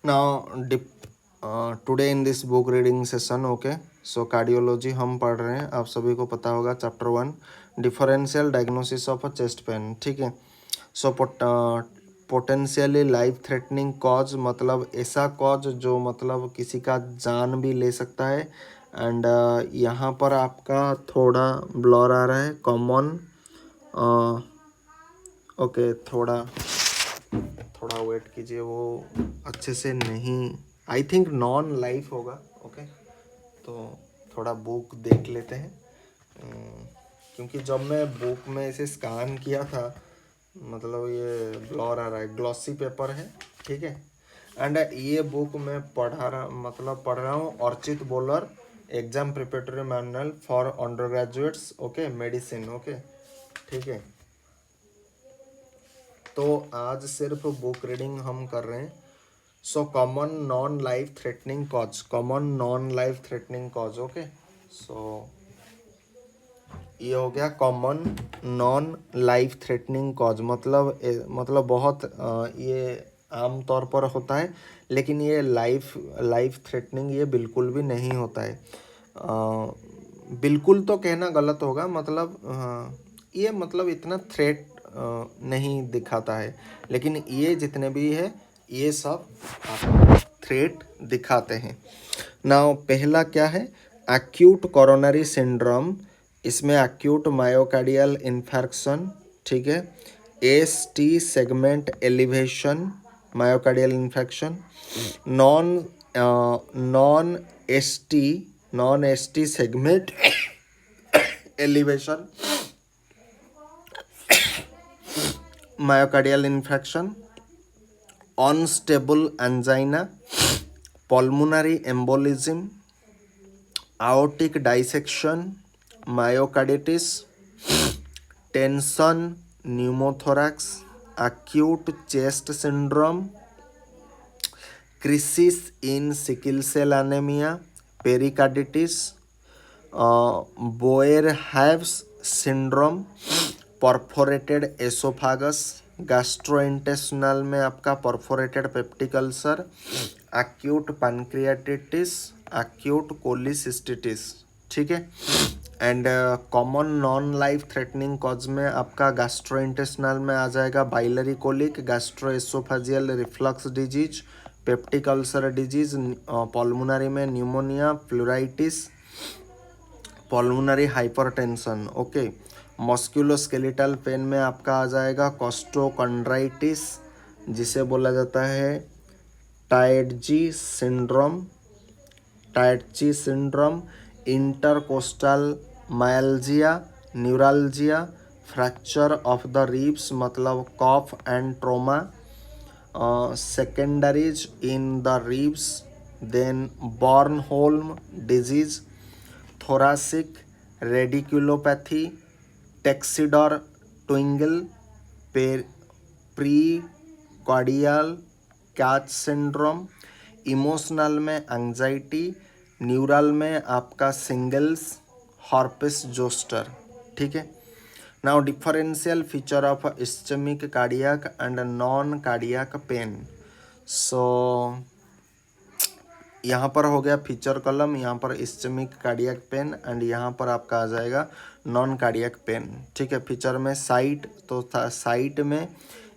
Today in this book reading session, okay, so cardiology हम पढ़ रहे हैं, आप सभी को पता होगा, chapter 1, differential diagnosis of a chest pain, ठीक है। सो पोटेंशियली लाइफ थ्रेटनिंग कॉज मतलब ऐसा कॉज जो मतलब किसी का जान भी ले सकता है। एंड यहाँ पर आपका थोड़ा ब्लर आ रहा है, कॉमन, ओके, थोड़ा थोड़ा वेट कीजिए, वो अच्छे से नहीं, आई थिंक नॉन लाइफ होगा, ओके। तो थोड़ा बुक देख लेते हैं, क्योंकि जब मैं बुक में इसे स्कैन किया था, मतलब ये ब्लर आ रहा है, ग्लॉसी पेपर है, ठीक है। एंड ये बुक मैं पढ़ रहा हूँ Archit bowler, exam preparatory manual for under graduates, okay, medicine, okay, ठीक है। तो आज सिर्फ बुक रीडिंग हम कर रहे हैं। So common non life threatening cause, common non life threatening cause, okay. So ये हो गया common non life threatening cause, मतलब बहुत ये आम तौर पर होता है, लेकिन ये लाइफ थ्रेटनिंग ये बिल्कुल भी नहीं होता है। बिल्कुल तो कहना गलत होगा, मतलब ये मतलब इतना थ्रेट नहीं दिखाता है, लेकिन ये जितने भी है ये सब थ्रेट दिखाते हैं। नाउ पहला क्या है, एक्यूट कोरोनरी सिंड्रोम, इसमें एक्यूट मायोकार्डियल इन्फेक्शन, ठीक है, S T segment elevation, myocardial infection, non non S T segment elevation, myocardial infection, unstable angina, pulmonary embolism, aortic dissection, myocarditis, tension pneumothorax, acute chest syndrome, crisis in sickle cell anemia, pericarditis, Boer-Haves syndrome, perforated oesophagus, gastrointestinal में आपका perforated peptic ulcer, acute pancreatitis, acute cholecystitis, ठीक है। And common non life threatening cause में आपका gastrointestinal में आ जाएगा biliary colic, gastrooesophageal reflux disease, peptic ulcer disease, pulmonary में pneumonia, pleuritis, pulmonary hypertension, okay. Musculoskeletal pain में आपका आ जाएगा कोस्टोकॉन्ड्राइटिस, जिसे बोला जाता है Tietze syndrome, intercostal myalgia, neuralgia, fracture of the ribs मतलब cough and trauma, secondaries in the ribs, then Bornholm disease, thoracic radiculopathy, Texidor Twingle, precordial catch syndrome, emotional में एंजाइटी, न्यूरल में आपका सिंगल्स, हॉर्पिस जोस्टर, ठीक है। Now differential feature of ischaemic cardiac and non cardiac pain. So यहाँ पर हो गया feature column, यहाँ पर इस्चेमिक कार्डियक पेन एंड यहाँ पर आपका आ जाएगा नॉन कार्डियक पेन, ठीक है। फीचर में साइट, तो साइट में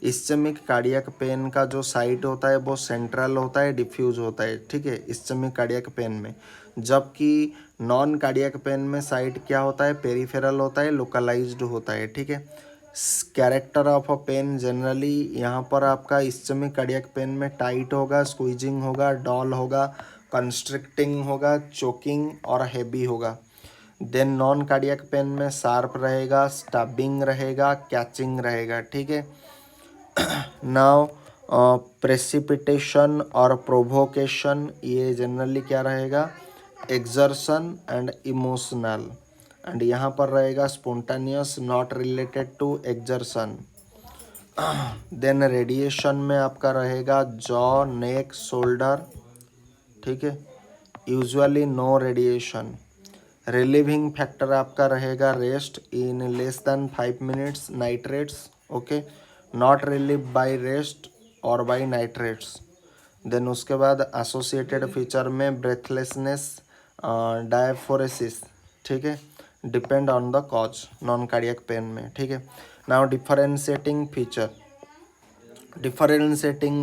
इस्चेमिक कार्डियक पेन का जो साइट होता है वो सेंट्रल होता है, डिफ्यूज होता है, ठीक है, इस्चेमिक कार्डियक पेन में। जबकि नॉन कार्डियक पेन में साइट क्या होता है, पेरिफेरल होता है, लोकलाइज्ड होता है, ठीक है। Character of a pain generally यहाँ पर आपका इस्चेमिक कार्डियक पेन में टाइट होगा, स्क्वीजिंग होगा, डॉल होगा, कंस्ट्रिक्टिंग होगा, चोकिंग और हैवी होगा। देन नॉन कार्डियक पेन में शार्प रहेगा, स्टबिंग रहेगा, कैचिंग रहेगा, ठीक है। नाउ प्रेसिपिटेशन और प्रोवोकेशन, ये जनरली क्या रहेगा, एक्सर्शन एंड इमोशनल, एंड यहाँ पर रहेगा spontaneous, not related to exertion. Then radiation में आपका रहेगा जॉ, नेक, शोल्डर, ठीक है, usually no radiation. Relieving factor आपका रहेगा rest in less than 5 minutes, nitrates, okay, not relieve by rest और बाय नाइट्रेट्स। देन उसके बाद एसोसिएटेड फीचर में ब्रेथलेसनेस, डायफोरेसिस, ठीक है, depend on the cause non cardiac pain में, ठीक है। Now differentiating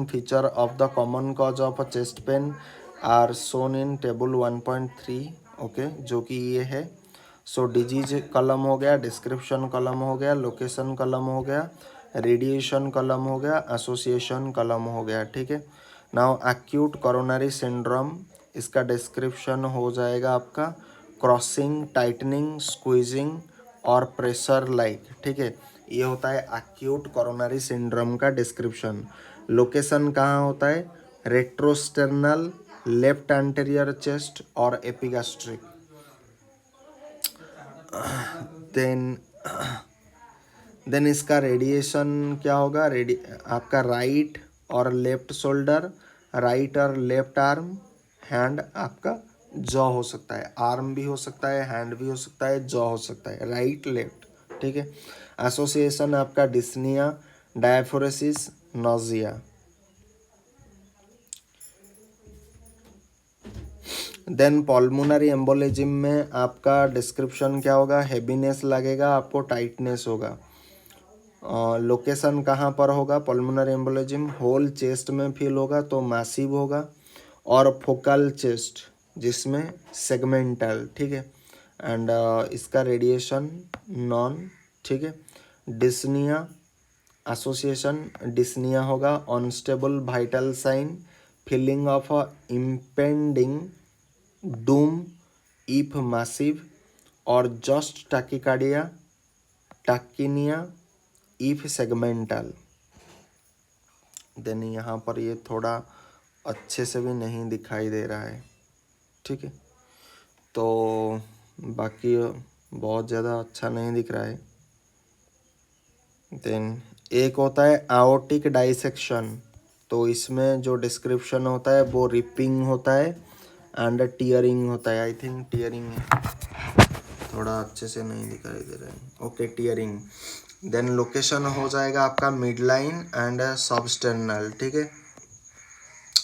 feature of the common cause of chest pain are shown in table 1.3, okay, जो कि ये है। सो डिजीज कॉलम हो गया, डिस्क्रिप्शन कॉलम हो गया, लोकेशन कॉलम हो गया, रेडिएशन कॉलम हो गया, एसोसिएशन कॉलम हो गया, ठीक है। नाउ एक्यूट कोरोनरी सिंड्रोम, इसका डिस्क्रिप्शन हो जाएगा आपका क्रॉसिंग, टाइटनिंग, स्क्वीजिंग और प्रेशर लाइक, ठीक है। ये होता है एक्यूट कोरोनरी सिंड्रोम का डिस्क्रिप्शन। लोकेशन कहाँ होता है? रेट्रोस्टर्नल, लेफ्ट एंटेरियर चेस्ट और एपिगैस्ट्रिक। देन इसका रेडिएशन क्या होगा? आपका राइट और लेफ्ट शोल्डर, राइट और लेफ्ट आर्म, हैंड आपका जॉ हो सकता है, आर्म भी हो सकता है, हैंड भी हो सकता है, जॉ हो सकता है, राइट लेफ्ट, ठीक है। एसोसिएशन आपका dyspnoea, diaphoresis, nausea. Then pulmonary embolism में आपका डिस्क्रिप्शन क्या होगा? हेवीनेस लगेगा आपको, टाइटनेस होगा। लोकेशन कहाँ पर होगा? पल्मोनरी एम्बोलिज्म होल चेस्ट में फील होगा तो मैसिव होगा, और फोकल चेस्ट जिसमें सेगमेंटल, ठीक है। एंड इसका रेडिएशन नॉन, ठीक है। डिस्निया एसोसिएशन डिस्निया होगा, unstable vital sign, feeling of impending doom if massive, और just tachycardia, tachypnoea if segmental. Then यहाँ पर ये थोड़ा अच्छे से भी नहीं दिखाई दे रहा है, ठीक है। तो बाकी बहुत ज़्यादा अच्छा नहीं दिख रहा है। देन एक होता है एओर्टिक डाइसेक्शन, तो इसमें जो डिस्क्रिप्शन होता है वो रिपिंग होता है एंड टीयरिंग होता है। आई थिंक टीयरिंग है, थोड़ा अच्छे से नहीं दिखाई दे रहा है। Okay, tearing. देन लोकेशन हो जाएगा आपका मिड लाइन एंड सबस्टर्नल, ठीक है।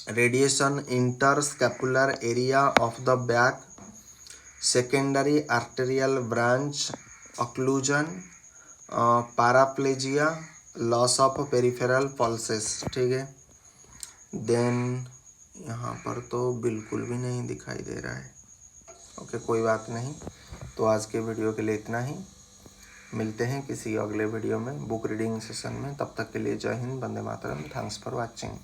Radiation inter scapular area of the back, secondary arterial branch, occlusion, paraplegia, loss of peripheral pulses, ठीक है। देन यहाँ पर तो बिल्कुल भी नहीं दिखाई दे रहा है। ओके, कोई बात नहीं। तो आज के वीडियो के लिए इतना ही, मिलते हैं किसी अगले वीडियो में बुक रीडिंग सेशन में। तब तक के लिए जय Hind, Vande Mataram, thanks for watching.